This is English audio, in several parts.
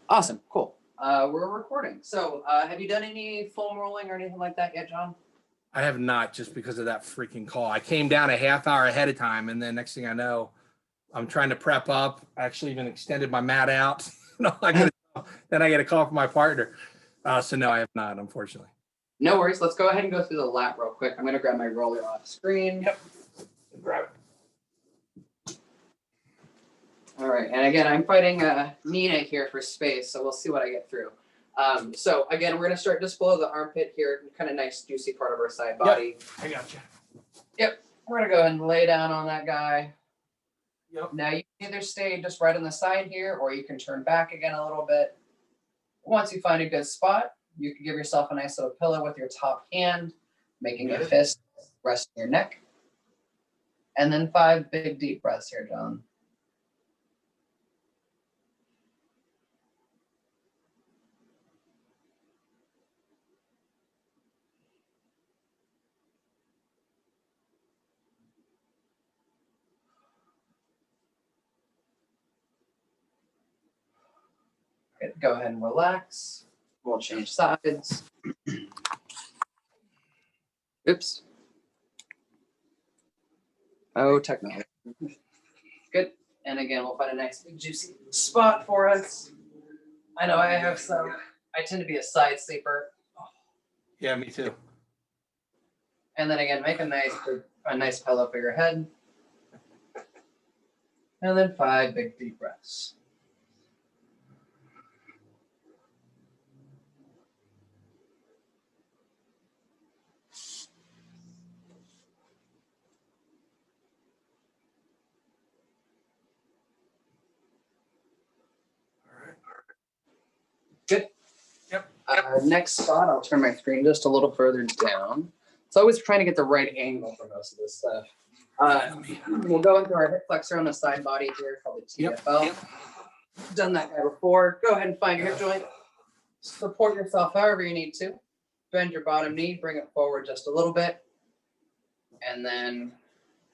Awesome. Cool. We're recording. So, have you done any foam rolling or anything like that yet, John? I have not, just because of that freaking call. I came down a half hour ahead of time, and then next thing I know, I'm trying to prep up. I actually even extended my mat out. Then I get a call from my partner. So no, I have not, unfortunately. No worries. Let's go ahead and go through the lap real quick. I'm going to grab my roller off screen. Yep. Grab it. All right. And again, I'm fighting Nina here for space, so we'll see what I get through. So again, we're going to start just below the armpit here, kind of nice, juicy part of our side body. I got you. Yep. We're going to go ahead and lay down on that guy. Yep. Now you can either stay just right on the side here, or you can turn back again a little bit. Once you find a good spot, you can give yourself a nice little pillow with your top hand, making a fist rest your neck. And then 5 big deep breaths here, John. Good. Go ahead and relax. We'll change sides. Oops. Oh, technology. Good. And again, we'll find a nice big juicy spot for us. I know I tend to be a side sleeper. Yeah, me too. And then again, make a nice pillow for your head. And then 5 big deep breaths. Good. Yep. Next spot, I'll turn my screen just a little further down. So I was trying to get the right angle for most of this stuff. We'll go into our hip flexor on the side body here, called the TFL. Yep. Done that guy before. Go ahead and find your hip joint. Support yourself however you need to. Bend your bottom knee, bring it forward just a little bit. And then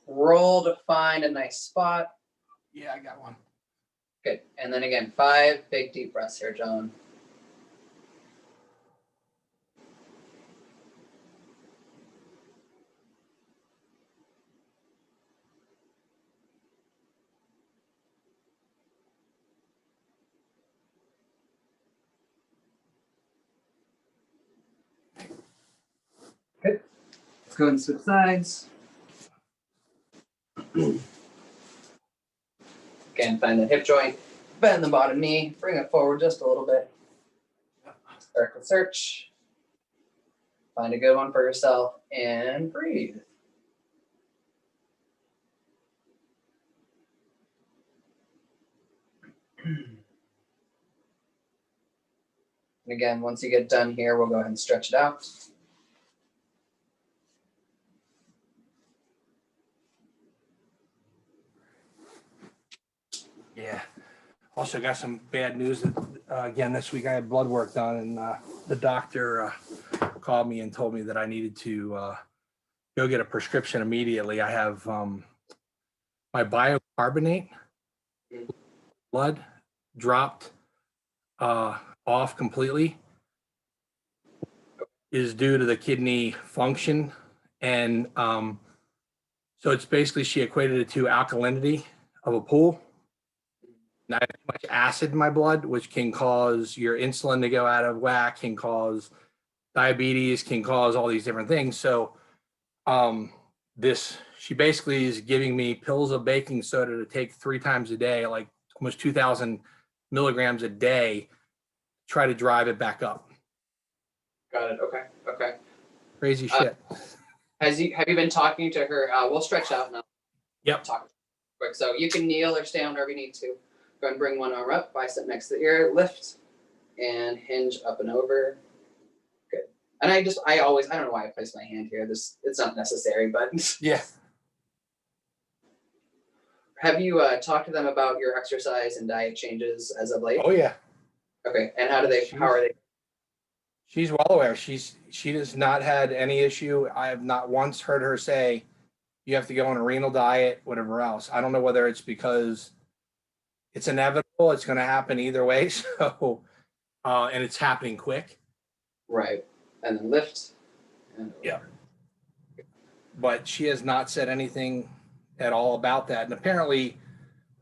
roll to find a nice spot. Yeah, I got one. Good. And then again, 5 big deep breaths here, John. Good. Let's go and switch sides. Again, find the hip joint, bend the bottom knee, bring it forward just a little bit. Start the search. Find a good one for yourself and breathe. And again, once you get done here, we'll go ahead and stretch it out. Yeah. Also got some bad news. Again, this week I had blood work done, and the doctor called me and told me that I needed to go get a prescription immediately. I have my bicarbonate blood dropped off completely, is due to the kidney function. And so it's basically, she equated it to alkalinity of a pool. And I have too much acid in my blood, which can cause your insulin to go out of whack, can cause diabetes, can cause all these different things. So she basically is giving me pills of baking soda to take 3 times a day, like almost 2,000 milligrams a day, try to drive it back up. Got it. Okay. Crazy shit. Have you been talking to her? We'll stretch out now. Yep. Talk quick. So you can kneel or stand wherever you need to. Go ahead and bring one arm up, bicep next to the ear, lift, and hinge up and over. Good. And I don't know why I placed my hand here. It's not necessary, but yeah. Have you talked to them about your exercise and diet changes as of late? Oh yeah. Okay. And how are they? She's well aware. She has not had any issue. I have not once heard her say, you have to go on a renal diet, whatever else. I don't know whether it's because it's inevitable. It's going to happen either way. So, and it's happening quick. Right. And then lift. And Yeah. But she has not said anything at all about that. And apparently,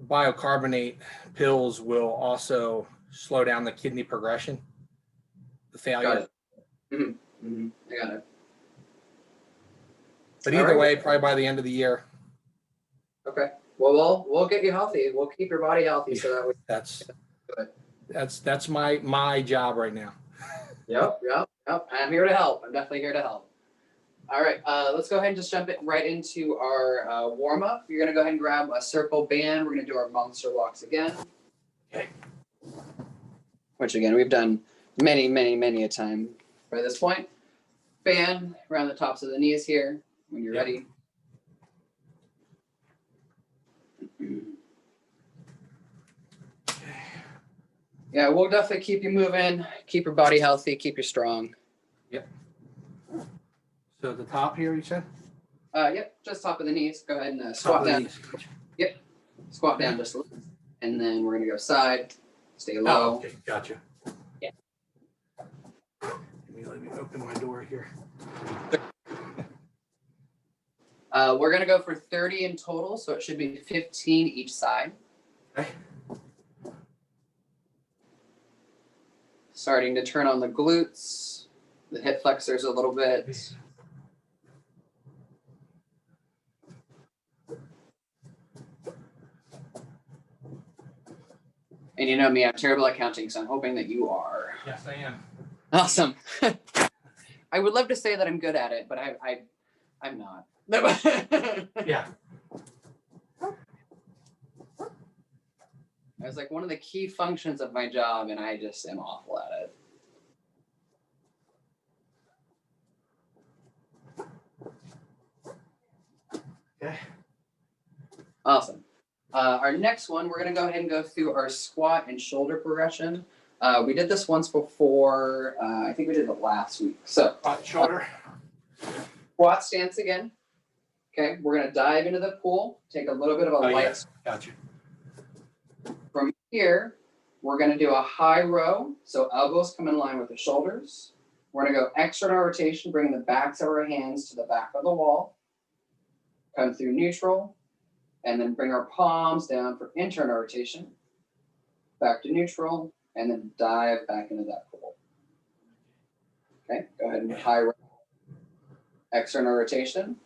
biocarbonate pills will also slow down the kidney progression, the failure. got it. I got it. But All either right. way, probably by the end of the year. Okay. Well, we'll get you healthy. We'll keep your body healthy so that we. That's my job right now. Yep. I'm here to help. I'm definitely here to help. All right. Let's go ahead and just jump it right into our warm up. You're gonna go ahead and grab a circle band. We're gonna do our monster walks again. Okay. Which again we've done many a time by this point. Band around the tops of the knees here when you're ready. Yeah, we'll definitely keep you moving, keep your body healthy, keep you strong. Yep. So at the top here, you said? Yep, just top of the knees. Go ahead and squat down. Yep, squat down just a little. And then we're gonna go side, stay low. Oh, okay, gotcha. Yeah. Let me open my door here. We're gonna go for 30 in total, so it should be 15 each side. Okay. Starting to turn on the glutes, the hip flexors a little bit. And you know me, I'm terrible at counting, so I'm hoping that you are. Yes, I am. Awesome. I would love to say that I'm good at it, but I'm not. Yeah. It's like one of the key functions of my job, and I just am awful at it. Okay. Awesome. Our next one, we're going to go ahead and go through our squat and shoulder progression. We did this once before. I think we did it last week. So Shoulder. squat stance again. Okay, we're going to dive into the pool, take a little bit of a light. Yes. Gotcha. From here, we're going to do a high row. So elbows come in line with the shoulders. We're going to go external rotation, bring the backs of our hands to the back of the wall. Come through neutral, and then bring our palms down for internal rotation. Back to neutral, and then dive back into that pool. Okay, go ahead and high row. External rotation,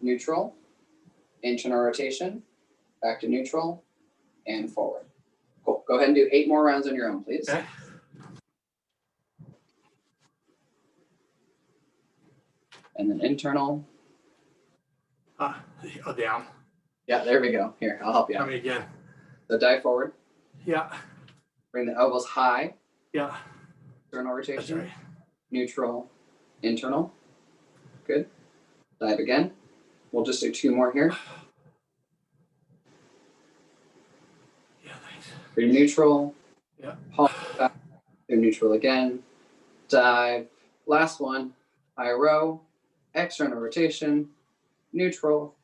neutral, internal rotation, back to neutral, and forward. Cool. Go ahead and do 8 more rounds on your own, please. Okay. And then internal. Down. Yeah, there we go. Here, I'll help you Tell out. me again. So dive forward. Yeah. Bring the elbows high. Yeah. External That's rotation. right. Neutral, internal. Good. Dive again. We'll just do 2 more here. Yeah, thanks. Through neutral. Yeah. Palm back. Through neutral again. Dive. Last one. High row. External rotation. Neutral.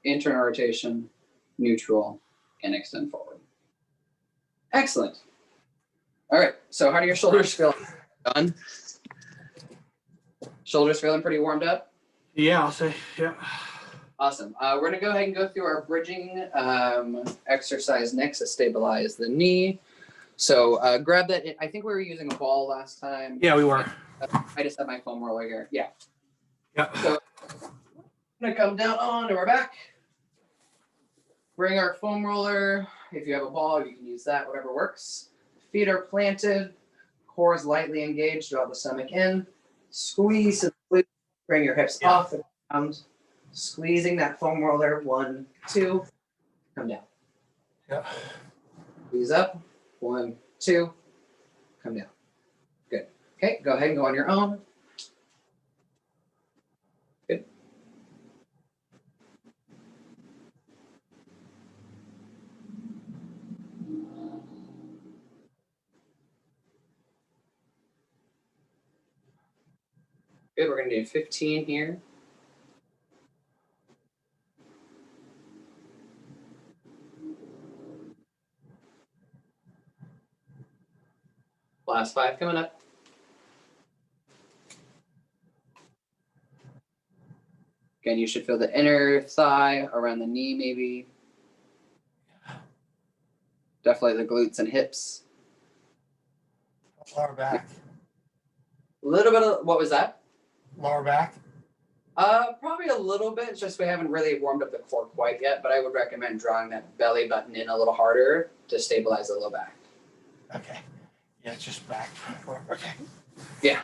Internal rotation. Neutral. And extend forward. Excellent. All right. So how do your shoulders feel? Done. Shoulders feeling pretty warmed up? Yeah, I'll say, yeah. Awesome. We're going to go ahead and go through our bridging exercise next to stabilize the knee. So grab that. I think we were using a ball last time. Yeah, we were. I just have my foam roller here. Yeah. Yeah. So I'm going to come down onto our back. Bring our foam roller. If you have a ball, you can use that, whatever works. Feet are planted. Core is lightly engaged. Draw the stomach in. Squeeze to the glute. Bring your hips off the ground. Squeezing that foam roller. 1, 2. Come down. Yeah. Squeeze up. 1, 2. Come down. Good. Okay, go ahead and go on your own. Good. Good, we're going to do 15 here. Last 5 coming up. Again, you should feel the inner thigh around the knee, maybe. Definitely the glutes and hips. Lower back. A little bit of, what was that? Lower back. Probably a little bit. It's just we haven't really warmed up the core quite yet, but I would recommend drawing that belly button in a little harder to stabilize the low back. Okay. Yeah, it's just back. Okay. Yeah.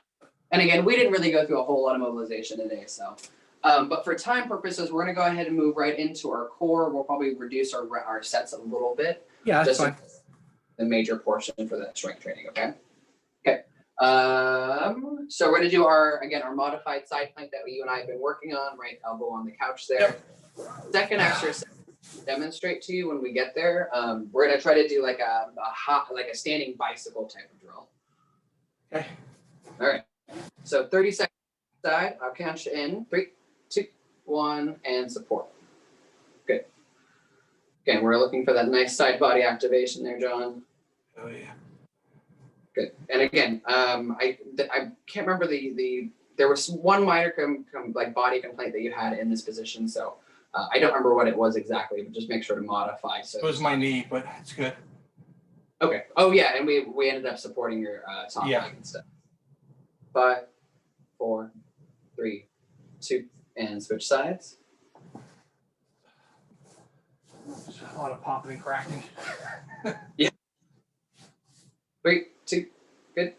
And again, we didn't really go through a whole lot of mobilization today, so. But for time purposes, we're going to go ahead and move right into our core. We'll probably reduce our sets a little bit. Yeah, that's Just fine. the major portion for that strength training, okay? Okay. So we're gonna do our modified side plank that you and I have been working on, right elbow on the couch there. Yep. Second exercise, demonstrate to you when we get there. We're gonna try to do like a standing bicycle type of drill. Okay. All right. So 30 seconds side, I'll count you in. 3, 2, 1, and support. Good. Again, we're looking for that nice side body activation there, John. Oh yeah. Good. And again, I can't remember there was one minor like body complaint that you had in this position, so I don't remember what it was exactly, but just make sure to modify. So It was my knee, but it's good. okay. Oh yeah, and we ended up supporting your top leg and stuff. 5, 4, 3, 2, and switch sides. There's a lot of popping and cracking. 3, 2, good.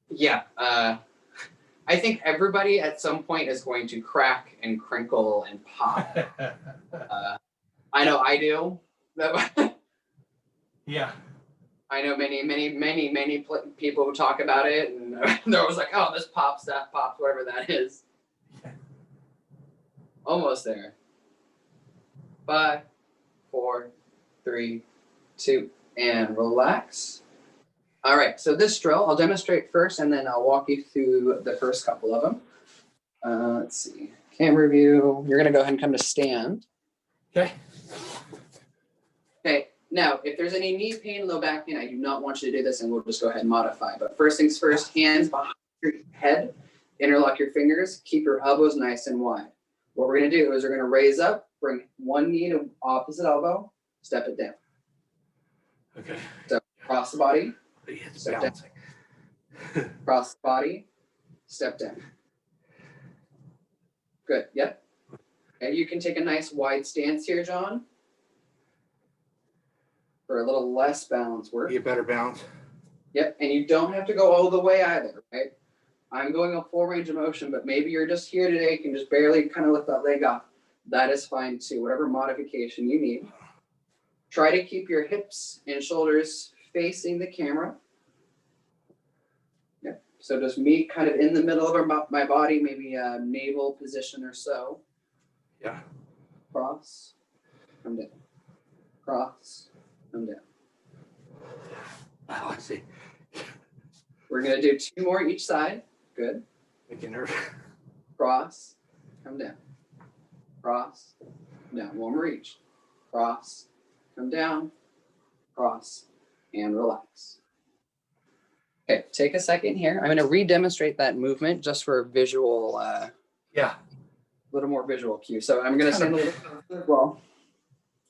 Yeah, I think everybody at some point is going to crack and crinkle and pop. I know I do. Yeah. I know many people who talk about it, and they're always like, "Oh, this pops, that pops, whatever that is." Almost there. 5, 4, 3, 2, and relax. All right, so this drill, I'll demonstrate first, and then I'll walk you through the first couple of them. Let's see. Camera view. You're going to go ahead and come to stand. Okay. Okay, now, if there's any knee pain, low back pain, I do not want you to do this, and we'll just go ahead and modify. But first things first, hands behind your head, interlock your fingers, keep your elbows nice and wide. What we're going to do is we're going to raise up, bring one knee to opposite elbow, step it down. Okay. So cross the body, It's step balancing. down. Cross the body, step down. Good, yep. Okay, you can take a nice wide stance here, John, for a little less balance work. Get better balance. Yep, and you don't have to go all the way either, right? I'm going a full range of motion, but maybe you're just here today, you can just barely kind of lift that leg up. That is fine too, whatever modification you need. Try to keep your hips and shoulders facing the camera. Yep, so just me kind of in the middle of my body, maybe a navel position or so. Yeah. Cross, come down. Cross, come down. Oh, I see. We're gonna do 2 more each side. Good. Making nervous. Cross, come down. Cross, come down. One more each. Cross, come down. Cross, and relax. Okay, take a second here. I'm gonna re-demonstrate that movement just for visual, Yeah. little more visual cue. So I'm gonna stand a little closer as well.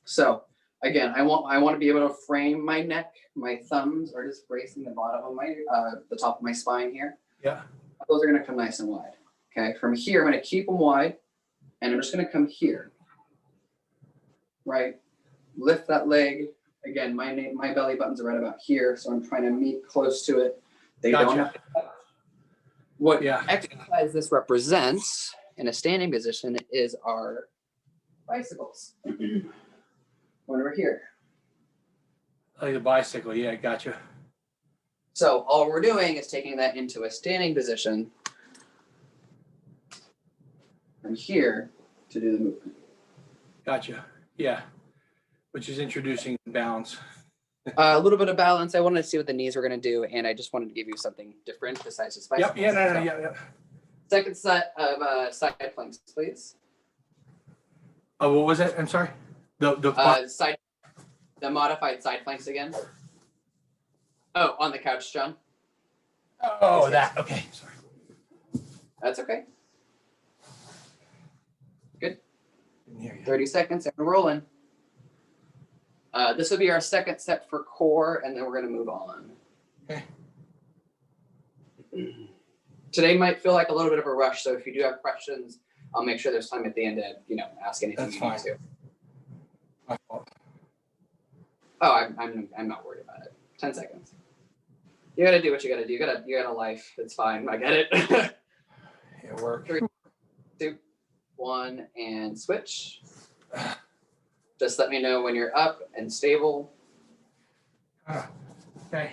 So again, I want to be able to frame my neck. My thumbs are just bracing the bottom of my, the top of my spine here. Yeah. Those are gonna come nice and wide. Okay, from here, I'm gonna keep them wide, and I'm just gonna come here. Right, lift that leg. Again, my belly buttons are right about here, so I'm trying to meet close to it. They don't have to touch. What exercise this represents in a standing position is our bicycles. When we're here. Like a bicycle. Yeah, gotcha. So all we're doing is taking that into a standing position from here to do the movement. Gotcha. Yeah. Which is introducing balance. A little bit of balance. I wanted to see what the knees were going to do, and I just wanted to give you something different besides just bicycles. Yep. Yeah. No. So, Yeah. second set of side planks, please. Oh, what was it? I'm sorry. The The modified side planks again. Oh, on the couch, John. Oh, that, okay, sorry. That's okay. Didn't hear you. 30 seconds and we're rolling. This will be our second set for core, and then we're going to move on. Okay. Today might feel like a little bit of a rush, so if you do have questions, I'll make sure there's time at the end to, ask anything That's you fine. need to. My fault. Oh, I'm not worried about it. 10 seconds. You got to do what you got to do. You got a life. It's fine. I get it. It worked. 3, 2, 1, and switch. Just let me know when you're up and stable. Okay,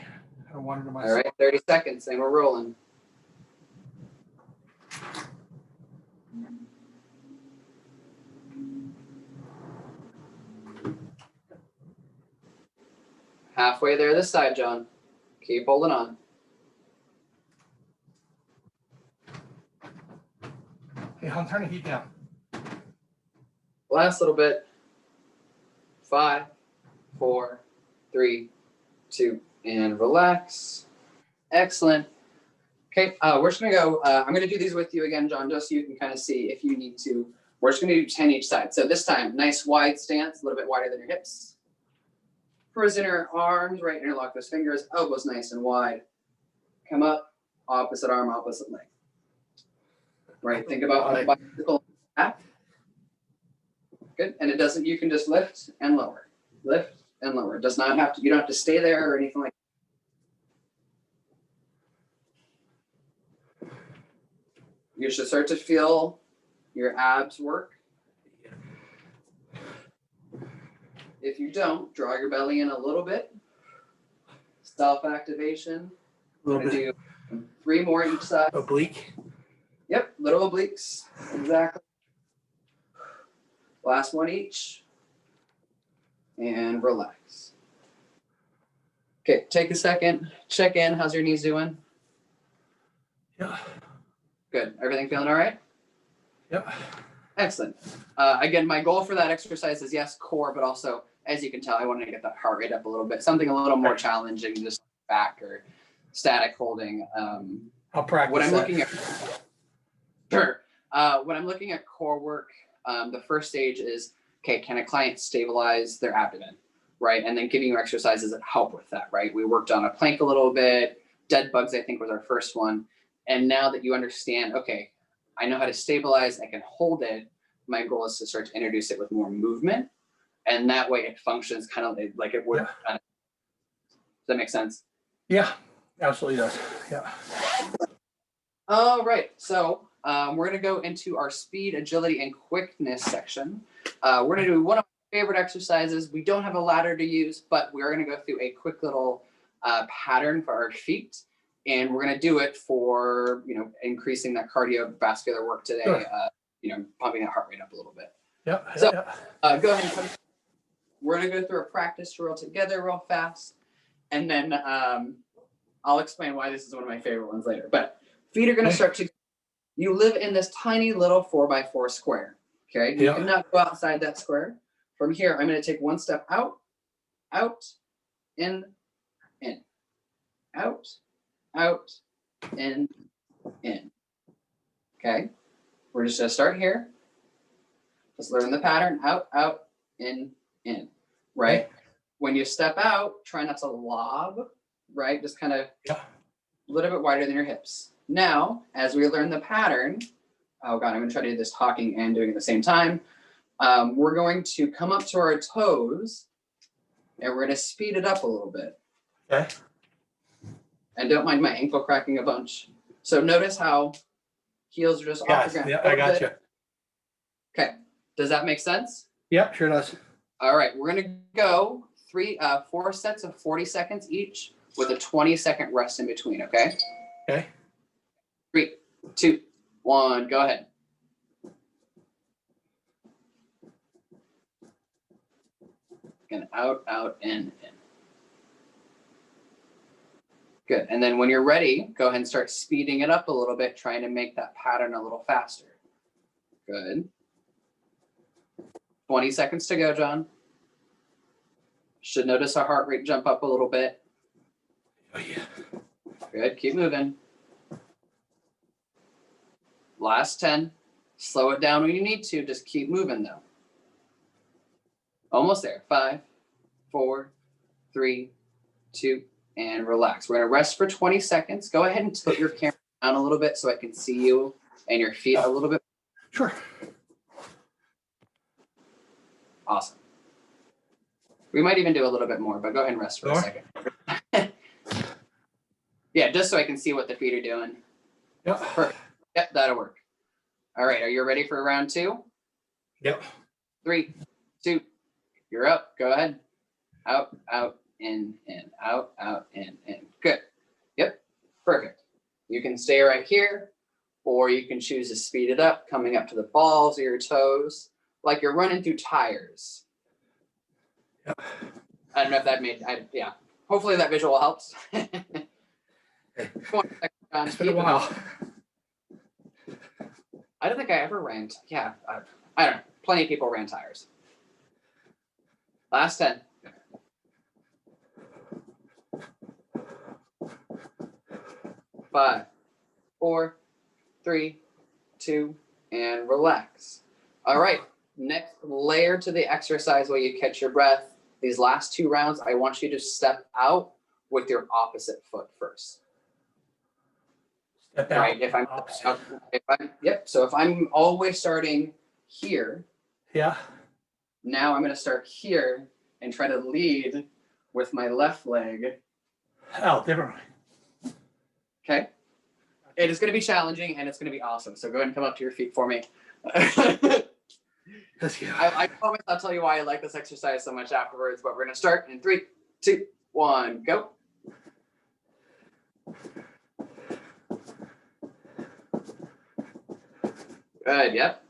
I wanted to All myself. right, 30 seconds, and we're rolling. Halfway there this side, John. Keep holding on. Hey, hon, turn the heat down. Last little bit. 5, 4, 3, 2, and relax. Excellent. Okay, we're just gonna go. I'm gonna do these with you again, John, just so you can kind of see if you need to. We're just gonna do 10 each side. So this time, nice wide stance, a little bit wider than your hips. Prison your arms, right interlock those fingers, elbows nice and wide. Come up, opposite arm, opposite leg. Right, think about a bicycle back. Good, and it doesn't, you can just lift and lower. Lift and lower. It does not have to, you don't have to stay there or anything like that. You should start to feel your abs work. If you don't, draw your belly in a little bit. Self-activation. We're gonna do 3 more each side. Oblique. Yep, little obliques. Exactly. Last one each. And relax. Okay, take a second. Check in. How's your knees doing? Yeah. Good. Everything feeling all right? Yep. Excellent. Again, my goal for that exercise is yes, core, but also, as you can tell, I wanted to get that heart rate up a little bit. Something a little more challenging, just back or static holding. I'll practice What I'm that. looking at. Sure. When I'm looking at core work, the first stage is, okay, can a client stabilize their abdomen, right? And then giving you exercises that help with that, right? We worked on a plank a little bit. Dead bugs, I think, was our first one. And now that you understand, okay, I know how to stabilize, I can hold it. My goal is to start to introduce it with more movement. And that way it functions kind of like it would. Yeah. Does that make sense? Yeah, absolutely does. Yeah. All right, so we're gonna go into our speed, agility, and quickness section. We're gonna do one of my favorite exercises. We don't have a ladder to use, but we're gonna go through a quick little pattern for our feet. And we're gonna do it for, increasing that cardiovascular work today, Sure. Pumping that heart rate up a little bit. Yep. So- Yep. Go ahead and come. We're gonna go through a practice drill together real fast. And then I'll explain why this is one of my favorite ones later. But feet are gonna start to, you live in this tiny little 4x4 square, okay? You Yeah. cannot go outside that square. From here, I'm gonna take one step out, in, out, in. Okay? We're just gonna start here. Let's learn the pattern, out, in, right? Okay. When you step out, try not to lob, right? Just kind of Yeah. a little bit wider than your hips. Now, as we learn the pattern, oh God, I'm gonna try to do this talking and doing it at the same time. We're going to come up to our toes and we're gonna speed it up a little bit. Okay. And don't mind my ankle cracking a bunch. So notice how heels are just off Yes. the ground. Yeah, a I little got bit. you. Okay, does that make sense? Yep, sure does. All right, we're gonna go 4 sets of 40 seconds each with a 20-second rest in between, okay? Okay. 3, 2, 1, go ahead. And out, in. Good, and then when you're ready, go ahead and start speeding it up a little bit, trying to make that pattern a little faster. Good. 20 seconds to go, John. Should notice our heart rate jump up a little bit. Oh, yeah. Good, keep moving. Last 10. Slow it down when you need to. Just keep moving though. Almost there. 5, 4, 3, 2, and relax. We're gonna rest for 20 seconds. Go ahead and tilt your camera down a little bit so I can see you and your feet a little bit. Sure. Awesome. We might even do a little bit more, but go ahead and rest for a second. Yeah, just so I can see what the feet are doing. Yep. Perfect. Yep, that'll work. All right, are you ready for round 2? Yep. 3, 2, you're up. Go ahead. Out, out, in, out, in. Good. Yep, perfect. You can stay right here, or you can choose to speed it up, coming up to the balls of your toes, like you're running through tires. Yep. I don't know if that made, yeah. Hopefully that visual helps. It's been a while. I don't think I ever ran. Yeah, I don't know. Plenty of people ran tires. Last 10. Five, 4, 3, 2, and relax. All right, next layer to the exercise while you catch your breath. These last 2 rounds, I want you to step out with your opposite foot first. Step out. Right, if I'm yep. So if I'm always starting here, Yeah. now I'm going to start here and try to lead with my left leg. Oh, different. Okay. It is going to be challenging and it's going to be awesome. So go ahead and come up to your feet for me. Let's go. I promise I'll tell you why I like this exercise so much afterwards, but we're going to start in 3, 2, 1, go. Good, yep.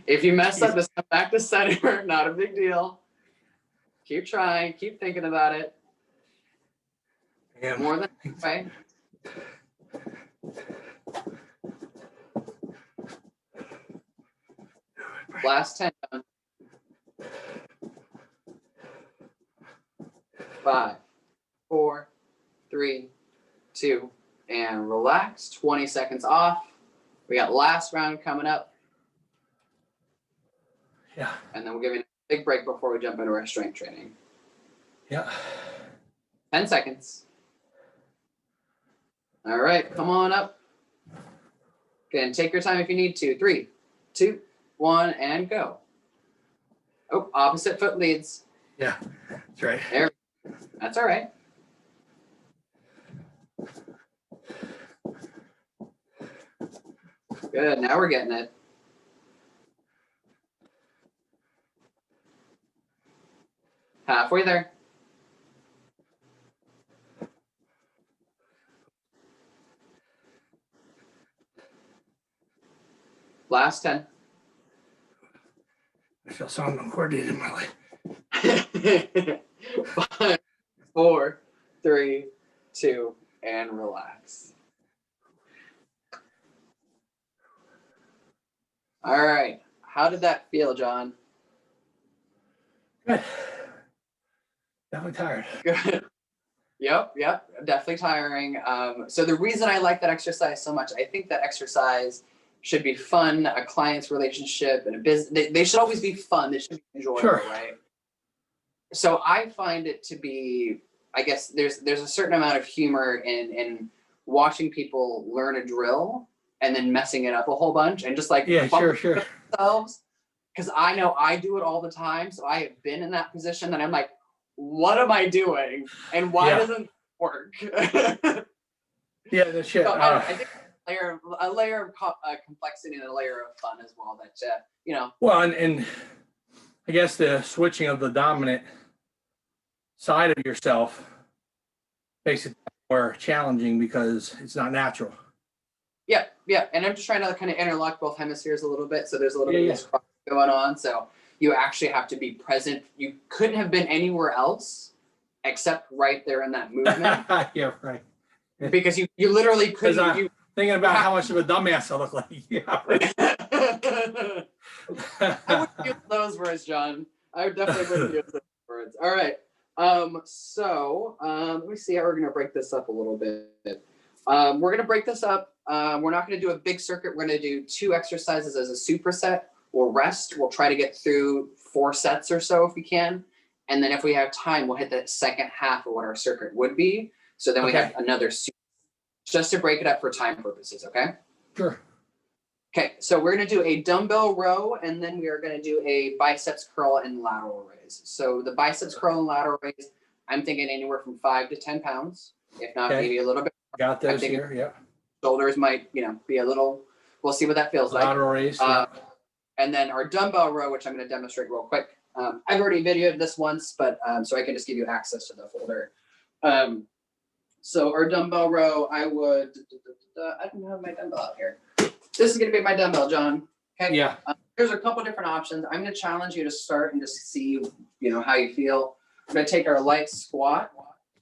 If you mess up, just come back to center. Not a big deal. Keep trying. Keep thinking about it. Yeah. More than halfway. Last 10. 5, 4, 3, 2, and relax. 20 seconds off. We got last round coming up. Yeah. And then we'll give you a big break before we jump into our strength training. Yeah. 10 seconds. All right, come on up. Again, take your time if you need to. 3, 2, 1, and go. Oh, opposite foot leads. Yeah. That's right. There. That's all right. Good, now we're getting it. Halfway there. Last 10. I feel so uncoordinated in my life. 5, 4, 3, 2, and relax. All right. How did that feel, John? Good. Definitely tired. Good. Yep, definitely tiring. So the reason I like that exercise so much, I think that exercise should be fun, a client's relationship and a business. They should always be fun. They should be enjoyable, Sure. right? So I find it to be, I guess there's a certain amount of humor in watching people learn a drill and then messing it up a whole bunch and just like Yeah, sure. themselves. Because I know I do it all the time. So I have been in that position and I'm like, what am I doing? And why doesn't it work? Yeah, that's shit. So I think a layer of complexity and a layer of fun as well. That Well, and I guess the switching of the dominant side of yourself makes it more challenging because it's not natural. Yeah. And I'm just trying to kind of interlock both hemispheres a little bit. So there's a little bit of this cross going on. So you actually have to be present. You couldn't have been anywhere else except right there in that movement. Yeah, right. Because you literally couldn't. Thinking about how much of a dumbass I look like. Yeah, I wouldn't use those words, John. I definitely wouldn't use those words. All right. Let me see how we're gonna break this up a little bit. We're gonna break this up. We're not gonna do a big circuit. We're gonna do 2 exercises as a superset. We'll rest. We'll try to get through 4 sets or so if we can. And then if we have time, we'll hit the second half of what our circuit would be. So then we have another, just to break it up for time purposes, okay? Sure. Okay, so we're gonna do a dumbbell row, and then we are gonna do a biceps curl and lateral raise. So the biceps curl and lateral raise, I'm thinking anywhere from 5 to 10 pounds, if not maybe a little bit. Got those here, yeah. Shoulders might, be a little, we'll see what that feels like. Lateral raise. And then our dumbbell row, which I'm gonna demonstrate real quick. I've already videoed this once, but so I can just give you access to the folder. So our dumbbell row, I don't have my dumbbell out here. This is gonna be my dumbbell, John. Okay. Yeah. There's a couple different options. I'm gonna challenge you to start and just see, how you feel. I'm gonna take our light squat.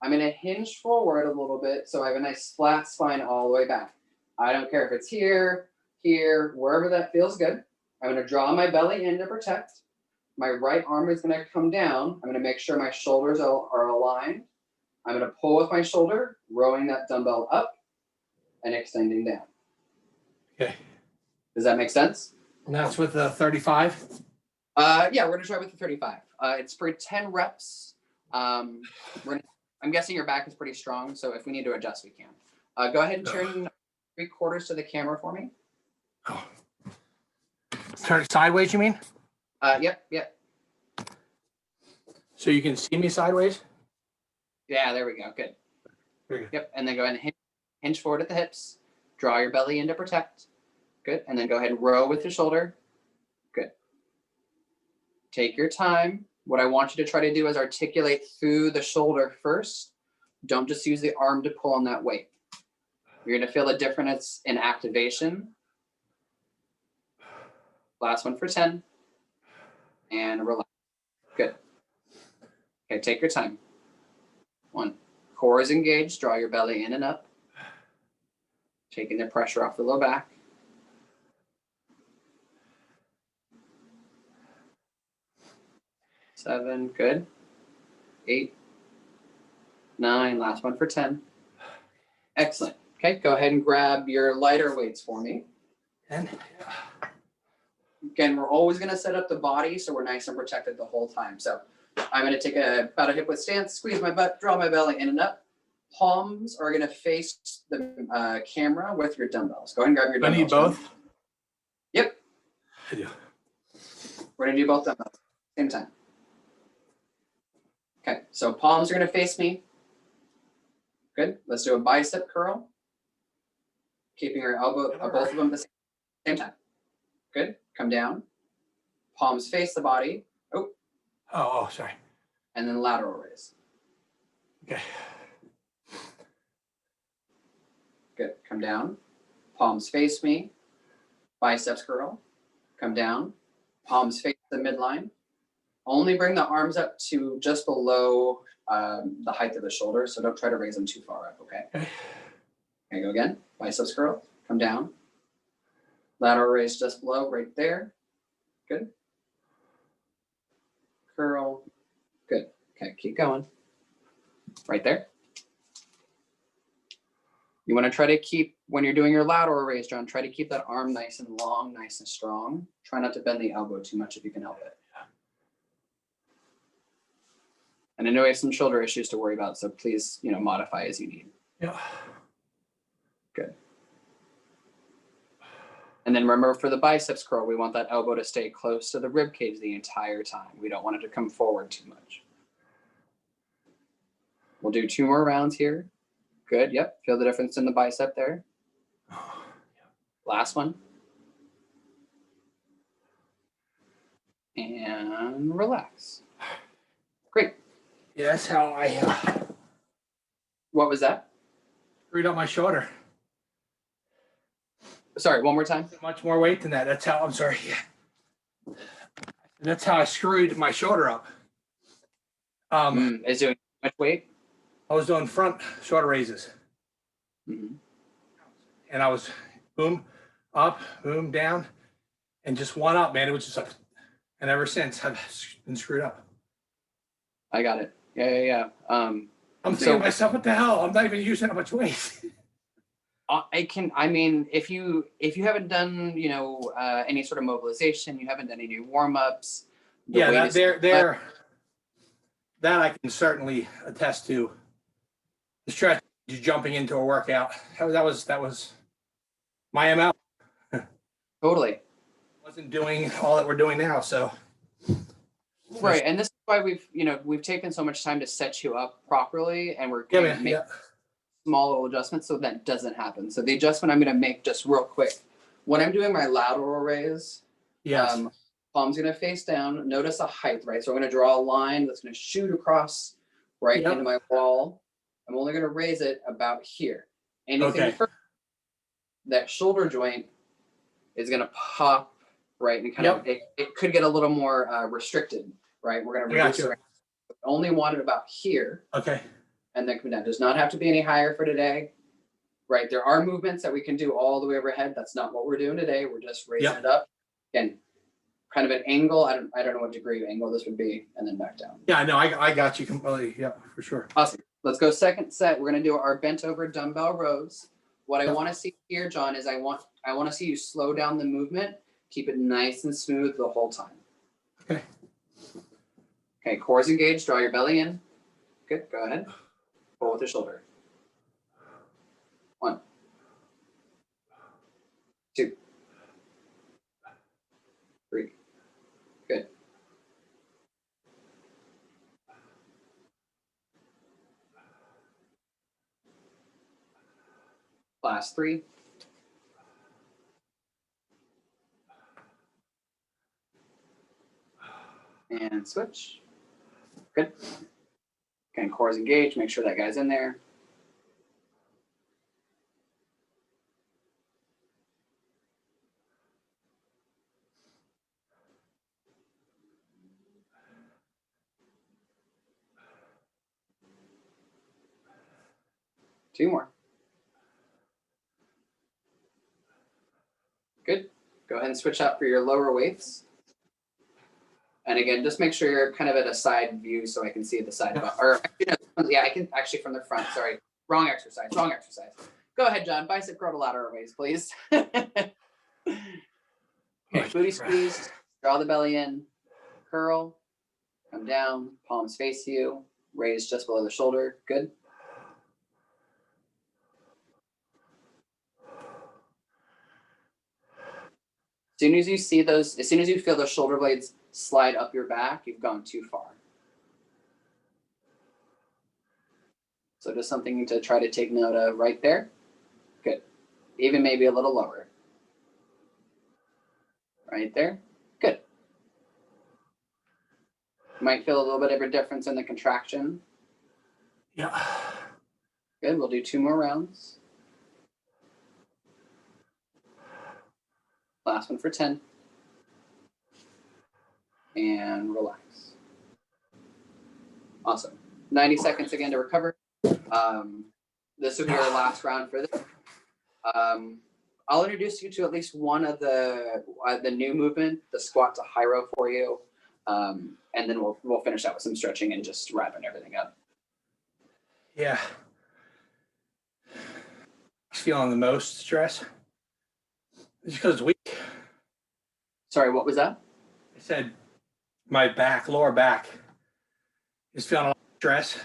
I'm gonna hinge forward a little bit, so I have a nice flat spine all the way back. I don't care if it's here, wherever that feels good. I'm gonna draw my belly in to protect. My right arm is gonna come down. I'm gonna make sure my shoulders are aligned. I'm gonna pull with my shoulder, rowing that dumbbell up and extending down. Okay. Does that make sense? And that's with the 35? Yeah, we're gonna try with the 35. It's for 10 reps. I'm guessing your back is pretty strong, so if we need to adjust, we can. Go ahead and turn 3/4 to the camera for me. Oh. Turn it sideways, you mean? Yep. So you can see me sideways? Yeah, there we go. Good. Very good. Yep, and then go ahead and hinge forward at the hips. Draw your belly in to protect. Good, and then go ahead and row with your shoulder. Good. Take your time. What I want you to try to do is articulate through the shoulder first. Don't just use the arm to pull on that weight. You're gonna feel a difference in activation. Last one for 10. And relax. Good. Okay, take your time. 1. Core is engaged. Draw your belly in and up. Taking the pressure off the low back. 7, good. 8, 9, last one for 10. Excellent. Okay, go ahead and grab your lighter weights for me. 10. Again, we're always gonna set up the body so we're nice and protected the whole time. So I'm gonna take about a hip width stance, squeeze my butt, draw my belly in and up. Palms are gonna face the camera with your dumbbells. Go ahead and grab your dumbbells. I need both? Yep. I do. We're gonna do both dumbbells, same time. Okay, so palms are gonna face me. Good, let's do a bicep curl. Keeping our elbow, both of them at the same time. Good, come down. Palms face the body. Oh, sorry. And then lateral raise. Okay. Good, come down. Palms face me. Biceps curl. Come down. Palms face the midline. Only bring the arms up to just below the height of the shoulder, so don't try to raise them too far up, okay? Okay, go again. Biceps curl, come down. Lateral raise just below, right there. Good. Curl, good. Okay, keep going. Right there. You want to try to keep, when you're doing your lateral raise, John, try to keep that arm nice and long, nice and strong. Try not to bend the elbow too much if you can help it. And I know I have some shoulder issues to worry about, so please, modify as you need. Yeah. Good. And then remember for the biceps curl, we want that elbow to stay close to the rib cage the entire time. We don't want it to come forward too much. We'll do 2 more rounds here. Good, yep. Feel the difference in the bicep there. Last one. And relax. Great. Yeah, that's how I What was that? screwed up my shoulder. Sorry, one more time. Much more weight than that. That's how, I'm sorry. That's how I screwed my shoulder up. Is doing too much weight? I was doing front shoulder raises. Mm-hmm. And I was boom, up, boom, down, and just one up, man. It was just like And ever since I've been screwed up. I got it. Yeah. I'm thinking So- to myself, what the hell? I'm not even using that much weight. I mean, if you haven't done, any sort of mobilization, you haven't done any warm-ups. the Yeah, weight that is- that I can certainly attest to. The stretch, jumping into a workout. That was my MO. Totally. Wasn't doing all that we're doing now. So Right. And this is why we've taken so much time to set you up properly, and we're yeah, going to man, make yeah. small little adjustments so that doesn't happen. So the adjustment I'm going to make just real quick, when I'm doing my lateral raise, Yes. palm's going to face down. Notice a height, right? So I'm going to draw a line that's going to shoot across right Yep. into my wall. I'm only going to raise it about here. Anything Okay. further, that shoulder joint is going to pop, right? And kind of, it could get a little more restricted, right? We're going to I got reduce you. it. Only want it about here, Okay. and then come down. Does not have to be any higher for today, right? There are movements that we can do all the way overhead. That's not what we're doing today. We're just raising Yep. it up. Again, kind of an angle. I don't know what degree of angle this would be, and then back down. Yeah, no, I got you completely. Yeah, for sure. Awesome. Let's go second set. We're gonna do our bent over dumbbell rows. What I want to see here, John, is I want to see you slow down the movement. Keep it nice and smooth the whole time. Okay. Okay, core's engaged. Draw your belly in. Good. Go ahead. Pull with the shoulder. 1, 2, 3. Good. Last 3. And switch. Good. Okay, core's engaged. Make sure that guy's in there. Two more. Good. Go ahead and switch out for your lower weights. And again, just make sure you're kind of at a side view so I can see the side. Or actually, no, yeah, I can actually from the front. Sorry, wrong exercise. Go ahead, John. Bicep curl to lateral raise, please. Okay, booty squeeze. Draw the belly in. Curl. Come down. Palms face you. Raise just below the shoulder. Good. As soon as you see those, as soon as you feel those shoulder blades slide up your back, you've gone too far. So just something to try to take note of right there. Good. Even maybe a little lower. Right there. Good. Might feel a little bit of a difference in the contraction. Yeah. Good. We'll do 2 more rounds. Last one for 10. And relax. Awesome. 90 seconds again to recover. This will be our last round for this. I'll introduce you to at least one of the new movement, the squat to high row for you. And then we'll finish out with some stretching and just wrapping everything up. Yeah. Feeling the most stress. It's because it's weak. Sorry, what was that? I said my back, lower back, is feeling a lot of stress. I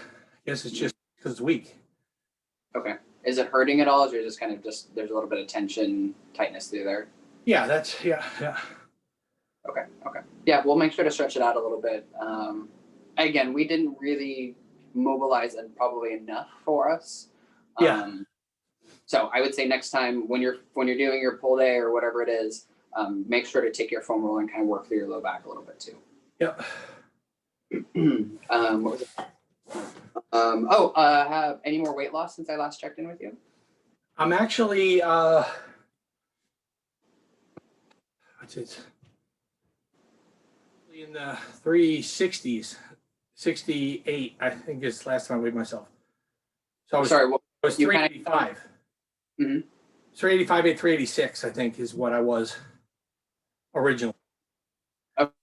guess it's just because it's weak. Okay. Is it hurting at all? Or is it just kind of there's a little bit of tension, tightness through there? Yeah, yeah. Okay. Yeah, we'll make sure to stretch it out a little bit. Again, we didn't really mobilize and probably enough for us. Yeah. So I would say next time when you're doing your pull day or whatever it is, make sure to take your foam roller and kind of work through your low back a little bit too. Yep. What was it? Have any more weight loss since I last checked in with you? I'm actually what's it? In the 360s, 68, I think is the last time I weighed myself. So I was, Sorry, what, I was you 385. Mhm. 385 and 386, I think, is what I was originally.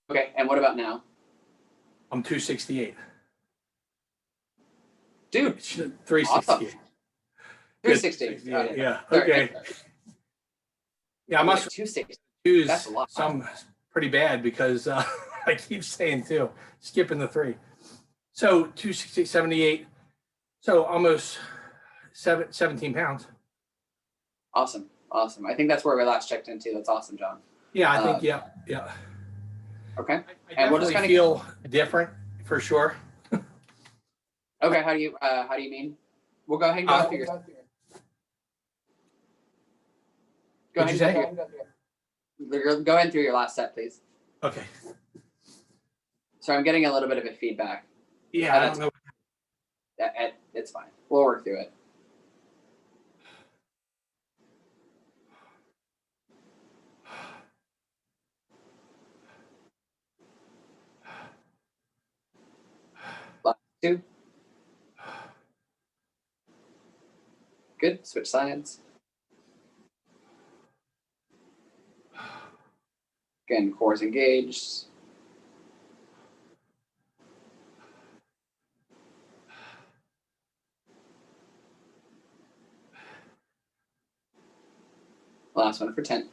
Okay, and what about now? I'm 268. Dude, 368. 360. Yeah. Sorry, Okay. Yeah, I I'm like must 260. use That's a lot. some pretty bad because I keep saying two, skipping the three. So 260, 78. So almost 17 pounds. Awesome. Awesome. I think that's where we last checked into. That's awesome, John. Yeah, I think, yeah. Okay. I And we'll definitely just feel different for sure. Okay. How do you mean? We'll go ahead and go through your. Go What'd you ahead say? and go ahead and through your last set, please. Okay. Sorry, I'm getting a little bit of a feedback. Yeah, I don't know. It's fine. We'll work through it. Last two. Good. Switch sides. Again, cores engaged. Last one for 10.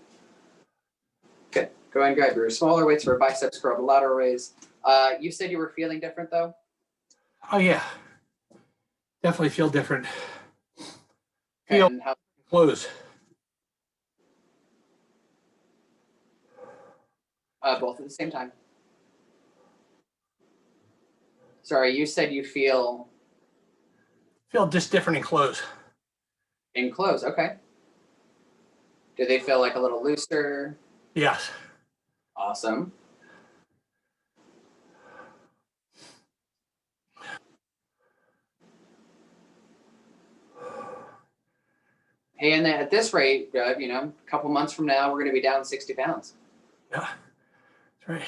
Okay, go ahead and grab your smaller weights for biceps curl, lateral raise. You said you were feeling different though? Oh, yeah. Definitely feel different. Feel And how, close. both at the same time. Sorry, you said you feel Feel just different in clothes. in clothes. Okay. Do they feel like a little looser? Yes. Awesome. Hey, and then at this rate, a couple months from now, we're going to be down 60 pounds. Yeah, that's right.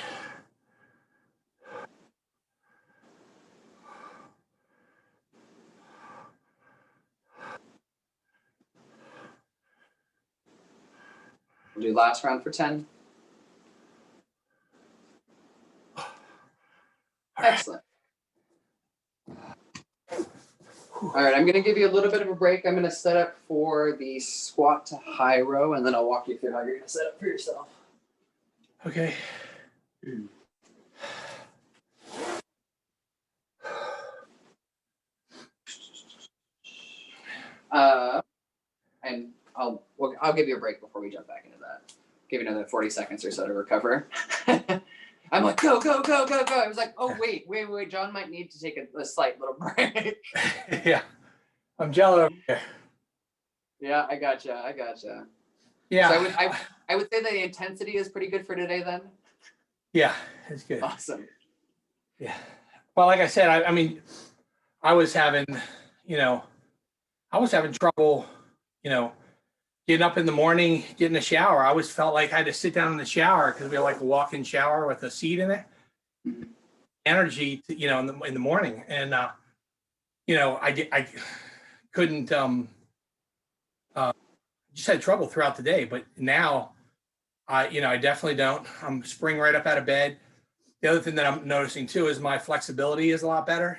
We'll do last round for 10. Excellent. All right, I'm going to give you a little bit of a break. I'm going to set up for the squat to high row, and then I'll walk you through how you're going to set up for yourself. Okay. And I'll give you a break before we jump back into that. Give you another 40 seconds or so to recover. I'm like, go, go, go, go, go. I was like, oh, wait. John might need to take a slight little break. Yeah, I'm jello over here. Yeah, I gotcha. Yeah. So I would say that the intensity is pretty good for today then. Yeah, it's good. Awesome. Yeah. Well, like I said, I mean, I was having trouble, getting up in the morning, getting a shower. I always felt like I had to sit down in the shower because we had like a walk-in shower with a seat in it. Mm-hmm. Energy, in the morning, and I couldn't. Just had trouble throughout the day, but now, I definitely don't. I'm spring right up out of bed. The other thing that I'm noticing too is my flexibility is a lot better.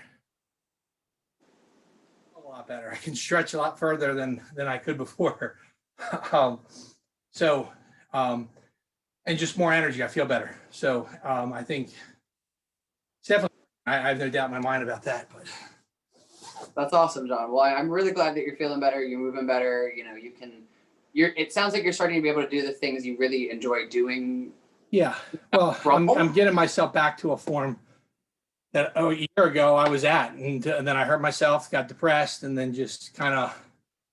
A lot better. I can stretch a lot further than I could before. And just more energy. I feel better. So I think it's definitely. I have no doubt in my mind about that. But that's awesome, John. Well, I'm really glad that you're feeling better. You're moving better. You can. It sounds like you're starting to be able to do the things you really enjoy doing. Yeah. Well, I'm getting myself back to a form that a year ago I was at, and then I hurt myself, got depressed, and then just kind of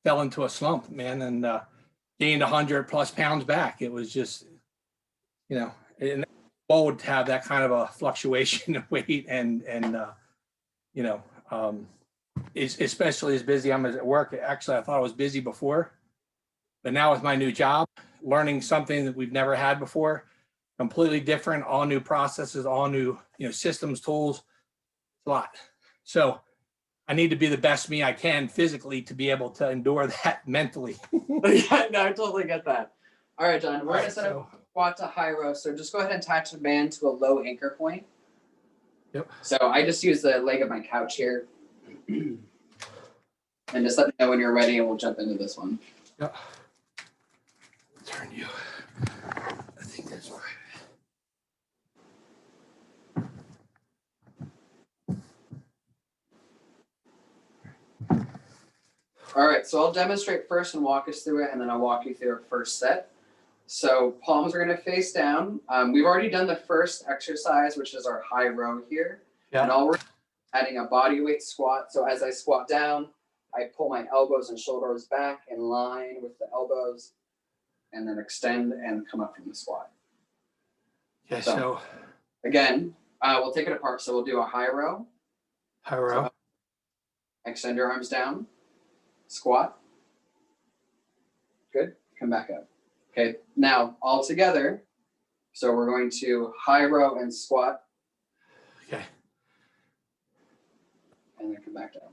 fell into a slump, man, and gained 100+ pounds back. It was just, and bold to have that kind of a fluctuation of weight, and especially as busy I'm at work. Actually, I thought I was busy before, but now with my new job, learning something that we've never had before, completely different, all new processes, all new, systems, tools, it's a lot. So I need to be the best me I can physically to be able to endure that mentally. Yeah, no, I totally get that. All right, John, we're going to set up squat to high row. So just go ahead and attach the band to a low anchor point. Yep. So I just use the leg of my couch here. And just let me know when you're ready and we'll jump into this one. Yep. Turn you. I think that's right. All right, so I'll demonstrate first and walk us through it, and then I'll walk you through a first set. So palms are gonna face down. We've already done the first exercise, which is our high row here. And all we're adding a body weight squat. So as I squat down, I pull my elbows and shoulders back in line with the elbows, and then extend and come up from the squat. Yeah, so again, we'll take it apart. So we'll do a high row. high row. So extend your arms down, squat. Good, come back up. Okay, now all together. So we're going to high row and squat. Okay. And then come back down.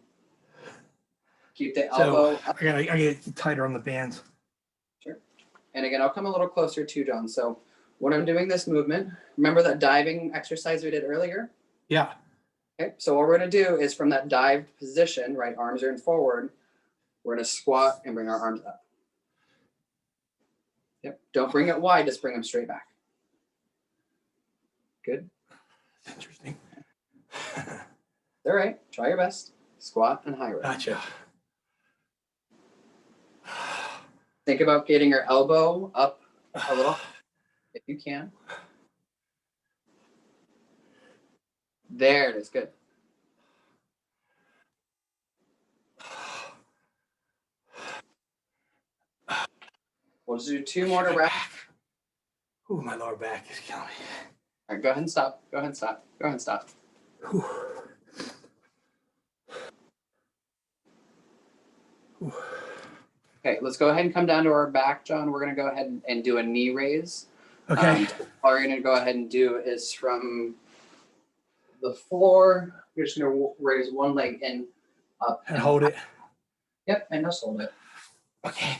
Keep the elbow up. I gotta get tighter on the bands. Sure. And again, I'll come a little closer to John. So when I'm doing this movement, remember that diving exercise we did earlier? Yeah. Okay, so what we're gonna do is from that dived position, right, arms are in forward, we're gonna squat and bring our arms up. Yep, don't bring it wide, just bring them straight back. Good. Interesting. All right, try your best. Squat and high row. Gotcha. Think about getting your elbow up a little, if you can. There it is, good. We'll just do 2 more to wrap. Ooh, my lower back is killing me. All right, go ahead and stop. Go ahead and stop. Go ahead and stop. Ooh. Ooh. Okay, let's go ahead and come down to our back, John. We're going to go ahead and do a knee raise. Okay. All we're going to go ahead and do is from the floor, you're just going to raise one leg in, up. And hold it. Yep, and just hold it. Okay.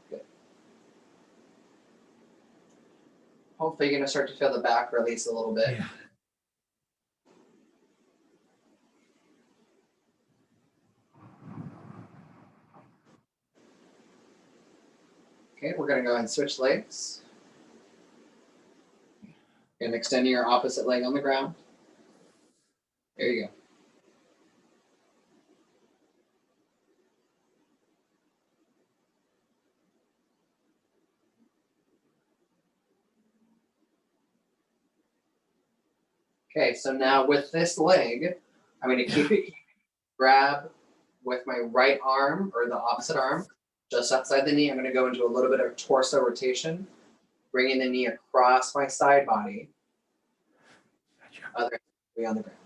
Good. Hopefully you're going to start to feel the back release a little bit. Yeah. Okay, we're going to go ahead and switch legs. And extending your opposite leg on the ground. There you go. Okay, so now with this leg, I'm going to keep it, grab with my right arm or the opposite arm, just outside the knee. I'm going to go into a little bit of torso rotation, bringing the knee across my side body. Gotcha. Other way on the ground.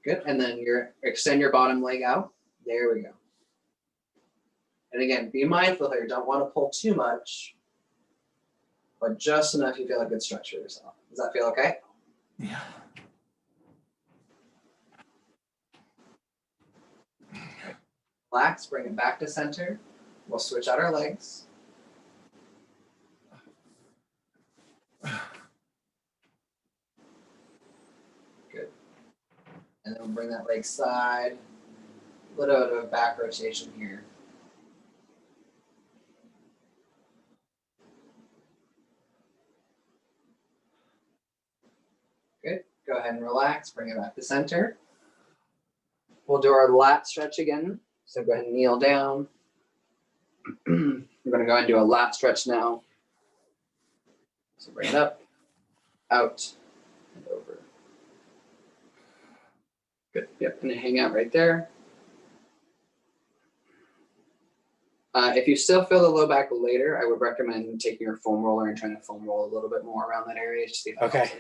Good, and then extend your bottom leg out. There we go. And again, be mindful here. Don't want to pull too much, but just enough you feel a good stretch for yourself. Does that feel okay? Yeah. Relax, bring it back to center. We'll switch out our legs. Good. And then we'll bring that leg side. A little bit of a back rotation here. Good. Go ahead and relax, bring it back to center. We'll do our lat stretch again. So go ahead and kneel down. We're going to go ahead and do a lat stretch now. So bring it up, out, and over. Good. Yep, and hang out right there. If you still feel the low back later, I would recommend taking your foam roller and trying to foam roll a little bit more around that area to see if that helps.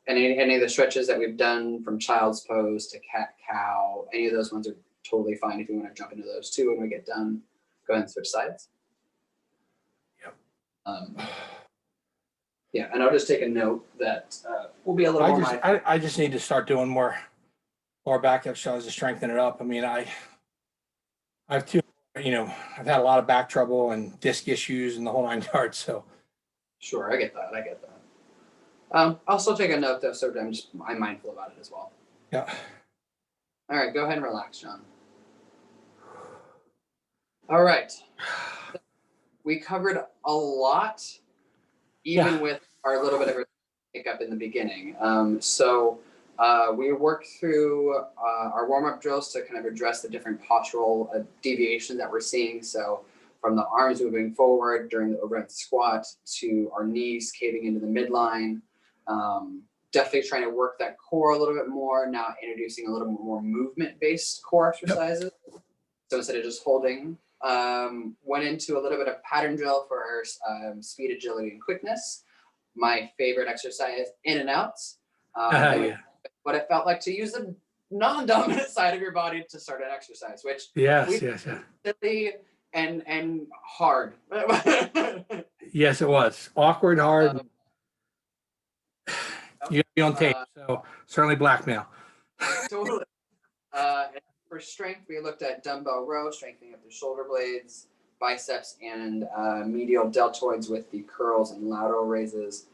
Any of the stretches that we've done from child's pose to cat cow, any of those ones are totally fine if you want to jump into those too when we get done. Go ahead and switch sides. Yep. Yeah, and I'll just take a note that we'll be a little more mindful. I just need to start doing more back exercises to strengthen it up. I mean, I've too, I've had a lot of back trouble and disc issues and the whole nine yards. So Sure, I get that. I get that. I'll still take a note though, so I'm mindful about it as well. yeah. All right, go ahead and relax, John. All right. We covered a lot, even with our little bit of a hiccup in the beginning. We worked through our warm-up drills to kind of address the different postural deviations that we're seeing. So from the arms moving forward during the overhead squat to our knees caving into the midline. Definitely trying to work that core a little bit more. Now introducing a little more movement-based core exercises. Yep. So instead of just holding, went into a little bit of pattern drill for our speed, agility, and quickness. My favorite exercise, in and outs. What it felt like to use the non-dominant side of your body to start an exercise, which yes. Silly and hard. Yes, it was awkward, hard. You gotta be on tape, so certainly blackmail. Totally. For strength, we looked at dumbbell row, strengthening up the shoulder blades, biceps, and medial deltoids with the curls and lateral raises.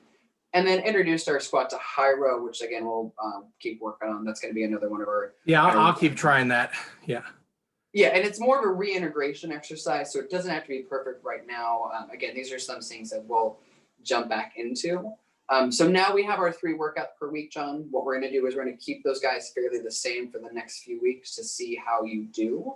And then introduced our squat to high row, which again, we'll keep working on. That's going to be another one of our... Yeah, I'll keep trying that. Yeah. Yeah, and it's more of a reintegration exercise, so it doesn't have to be perfect right now. Again, these are some things that we'll jump back into. So now we have our 3 workouts per week, John. What we're going to do is we're going to keep those guys fairly the same for the next few weeks to see how you do.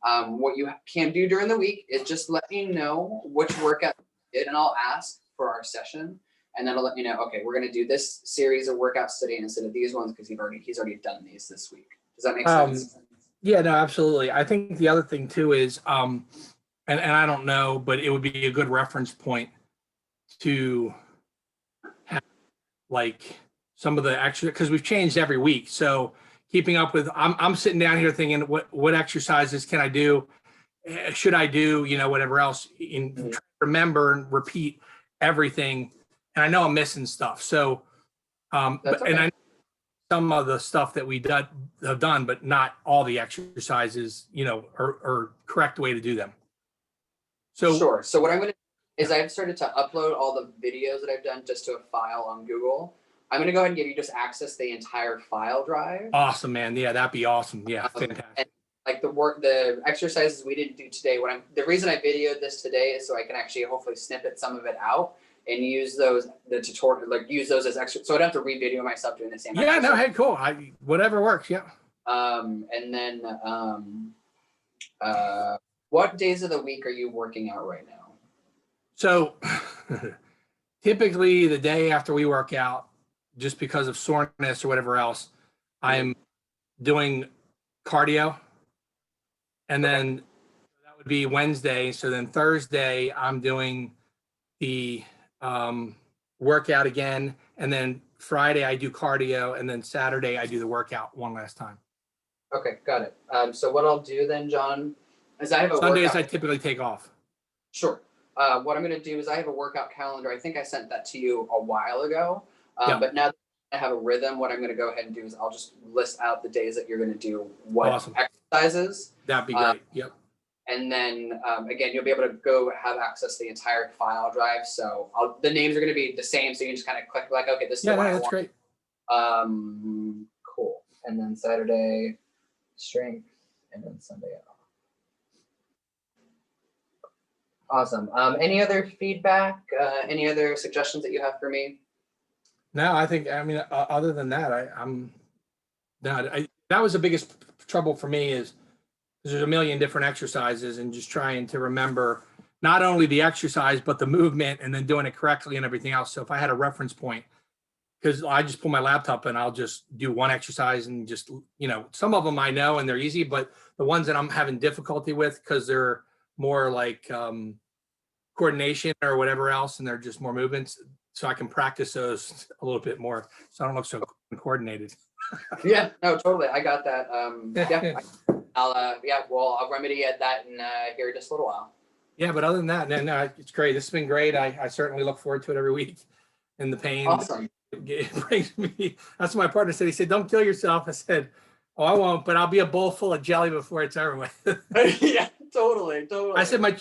What you can do during the week is just let me know which workout you did, and I'll ask for our session. And then I'll let you know, okay, we're going to do this series of workouts today instead of these ones because he's already done these this week. Does that make sense? Yeah, no, absolutely. I think the other thing too is, and I don't know, but it would be a good reference point to have like some of the extra, because we've changed every week. So keeping up with, I'm sitting down here thinking, what exercises can I do? Should I do, whatever else, and remember and repeat everything. And I know I'm missing stuff. So, okay. And I know some of the stuff that we have done, but not all the exercises, are correct way to do them. So sure. So what I'm going to do is I've started to upload all the videos that I've done just to a file on Google. I'm going to go ahead and give you just access the entire file drive. Awesome, man. Yeah, that'd be awesome. Yeah, fantastic. And like the exercises we didn't do today. The reason I videoed this today is so I can actually hopefully snippet some of it out and use those use those as extra. So I don't have to re-video myself doing the same. Yeah, exercise. No, hey, cool. Whatever works. Yeah. And then what days of the week are you working out right now? So typically the day after we work out, just because of soreness or whatever else, I'm doing cardio. And then that would be Wednesday. So then Thursday, I'm doing the workout again. And then Friday, I do cardio. And then Saturday, I do the workout one last time. Okay, got it. So what I'll do then, John, is I have a Sundays workout. I typically take off. Sure. What I'm going to do is I have a workout calendar. I think I sent that to you a while ago. But now that I have a rhythm, what I'm going to go ahead and do is I'll just list out the days that you're going to do what exercises. That'd be great. Yep. And then again, you'll be able to go have access to the entire file drive. So the names are going to be the same. So you can just kind of click like, okay, this is the one I want. Great. Cool. And then Saturday strength, and then Sunday off. Awesome. Any other feedback? Any other suggestions that you have for me? No, other than that, that was the biggest trouble for me is there's a million different exercises and just trying to remember not only the exercise, but the movement and then doing it correctly and everything else. So if I had a reference point, because I just pull my laptop and I'll just do one exercise and just, some of them I know and they're easy, but the ones that I'm having difficulty with because they're more like coordination or whatever else, and they're just more movements. So I can practice those a little bit more. So I don't look so coordinated. Yeah, no, totally. I got that. I'll remedy that in here in just a little while. Yeah, but other than that, no, it's great. This has been great. I certainly look forward to it every week. and the pain. Awesome. It brings me, that's what my partner said. He said, don't kill yourself. I said, oh, I won't, but I'll be a bowl full of jelly before it's over with. Yeah, totally. I said, my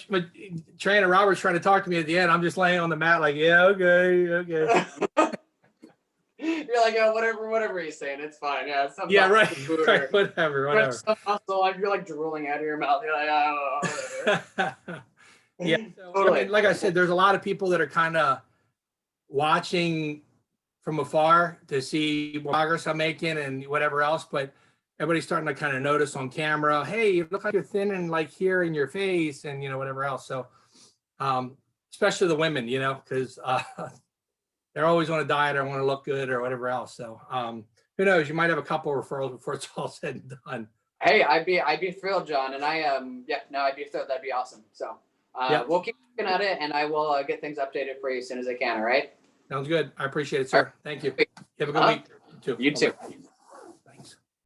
trainer Robert's trying to talk to me at the end. I'm just laying on the mat like, yeah, okay. You're like, oh, whatever he's saying, it's fine. Yeah, it's Yeah, right, whatever. Some muscle, like you're like drooling out of your mouth. You're like, oh, whatever. Yeah, so, Totally. I mean, like I said, there's a lot of people that are kind of watching from afar to see what progress I'm making and whatever else, but everybody's starting to kind of notice on camera, hey, you look like you're thin and like here in your face and, whatever else. So, especially the women, because they're always on a diet or want to look good or whatever else. So, who knows? You might have a couple referrals before it's all said and done. Hey, I'd be thrilled, John, and I'd be thrilled. That'd be awesome. So, we'll keep looking at it, and I will get things updated for you as soon as I can. All right. Sounds good. I appreciate it, sir. Thank you. Have a good week. You too.